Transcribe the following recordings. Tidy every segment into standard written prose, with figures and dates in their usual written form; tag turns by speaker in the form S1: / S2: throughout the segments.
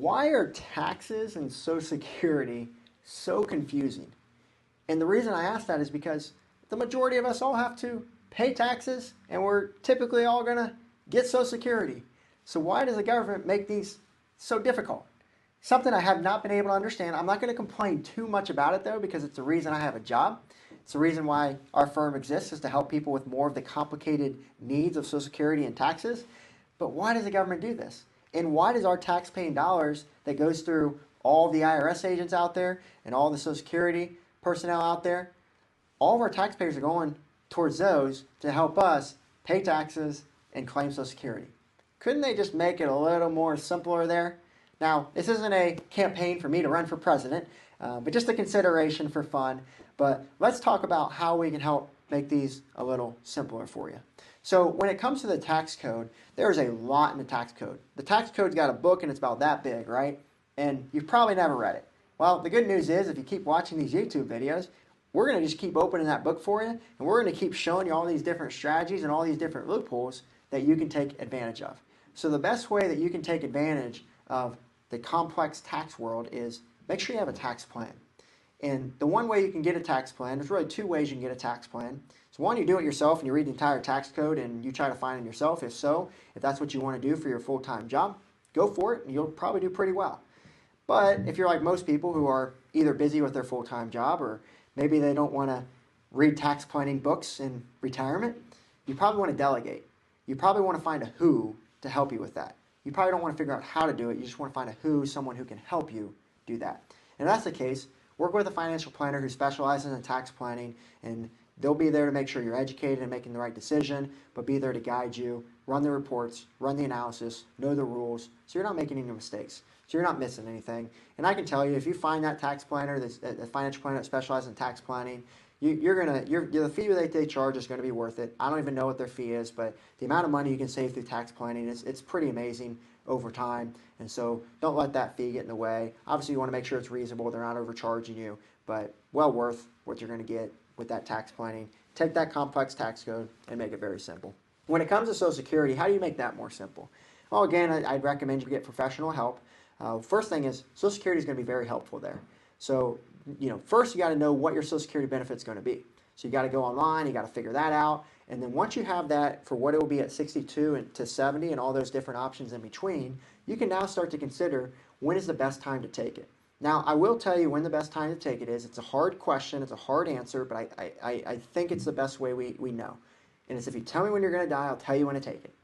S1: Why are taxes and Social Security so confusing? And the reason I ask that is because the majority of us all have to pay taxes and we're typically all going to get Social Security. So why does the government make these so difficult? Something I have not been able to understand. I'm not going to complain too much about it though, because it's the reason I have a job. It's the reason why our firm exists, is to help people with more of the complicated needs of Social Security and taxes. But why does the government do this? And why does our tax-paying dollars that goes through all the IRS agents out there and all the Social Security personnel out there, all of our taxpayers are going towards those to help us pay taxes and claim Social Security? Couldn't they just make it a little more simpler there? Now, this isn't a campaign for me to run for president, but just a consideration for fun. But let's talk about how we can help make these a little simpler for you. So when it comes to the tax code, there's a lot in the tax code. The tax code's got a book and it's about that big, right? And you've probably never read it. Well, the good news is if you keep watching these YouTube videos, we're going to just keep opening that book for you, and we're going to keep showing you all these different strategies and all these different loopholes that you can take advantage of. So the best way that you can take advantage of the complex tax world is make sure you have a tax plan. And the one way you can get a tax plan, there's really two ways you can get a tax plan. So one, you do it yourself and you read the entire tax code and you try to find it yourself. If so, if that's what you want to do for your full-time job, go for it and you'll probably do pretty well. But if you're like most people who are either busy with their full-time job or maybe they don't want to read tax planning books in retirement, you probably want to delegate. You probably want to find a who to help you with that. You probably don't want to figure out how to do it. You just want to find a who, someone who can help you do that. And if that's the case, work with a financial planner who specializes in tax planning, and they'll be there to make sure you're educated and making the right decision, but be there to guide you, run the reports, run the analysis, know the rules, so you're not making any mistakes, so you're not missing anything. And I can tell you, if you find that tax planner, a financial planner that specializes in tax planning, the fee that they charge is going to be worth it. I don't even know what their fee is, but the amount of money you can save through tax planning it's pretty amazing over time. And so don't let that fee get in the way. Obviously, you want to make sure it's reasonable. They're not overcharging you, but well worth what you're going to get with that tax planning. Take that complex tax code and make it very simple. When it comes to Social Security, how do you make that more simple? Well, again, I'd recommend you get professional help. First thing is Social Security is going to be very helpful there. So, first you got to know what your Social Security benefit is going to be. So you got to go online, you got to figure that out, and then once you have that for what it will be at 62 and to 70 and all those different options in between, you can now start to consider when is the best time to take it. Now, I will tell you when the best time to take it is. It's a hard question, it's a hard answer, but I think it's the best way we know. And it's if you tell me when you're going to die, I'll tell you when to take it.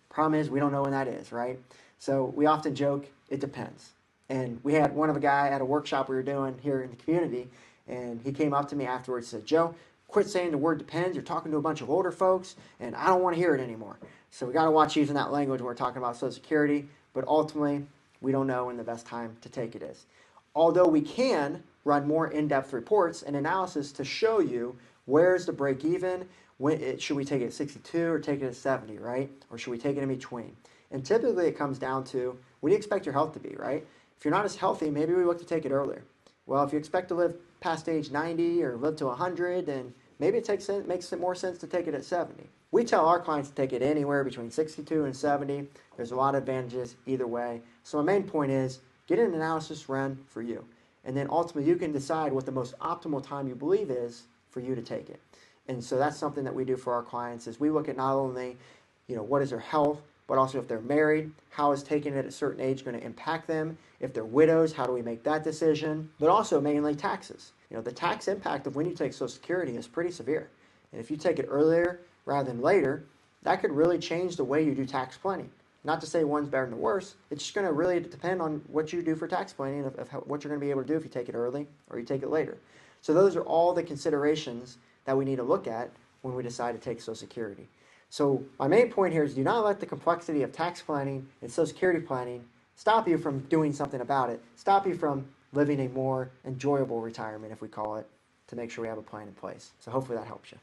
S1: Problem is, we don't know when that is, right? So we often joke, it depends. And we had one of a guy at a workshop we were doing here in the community, and he came up to me afterwards and said, "Joe, quit saying the word depends. You're talking to a bunch of older folks, and I don't want to hear it anymore." So we got to watch using that language when we're talking about Social Security, but ultimately, we don't know when the best time to take it is. Although we can run more in-depth reports and analysis to show you where's the break even, should we take it at 62 or take it at 70, right? Or should we take it in between? And typically it comes down to, what do you expect your health to be, right? If you're not as healthy, maybe we look to take it earlier. Well, if you expect to live past age 90 or live to 100, then maybe it makes more sense to take it at 70. We tell our clients to take it anywhere between 62 and 70. There's a lot of advantages either way. So my main point is, get an analysis run for you. And then ultimately you can decide what the most optimal time you believe is for you to take it. And so that's something that we do for our clients, is we look at not only, what is their health, but also if they're married, how is taking it at a certain age going to impact them? If they're widows, how do we make that decision? But also mainly taxes. The tax impact of when you take Social Security is pretty severe. And if you take it earlier rather than later, that could really change the way you do tax planning. Not to say one's better than the worse. It's just going to really depend on what you do for tax planning, of what you're going to be able to do if you take it early or you take it later. So those are all the considerations that we need to look at when we decide to take Social Security. So my main point here is, do not let the complexity of tax planning and Social Security planning stop you from doing something about it, stop you from living a more enjoyable retirement, if we call it, to make sure we have a plan in place. So hopefully that helps you.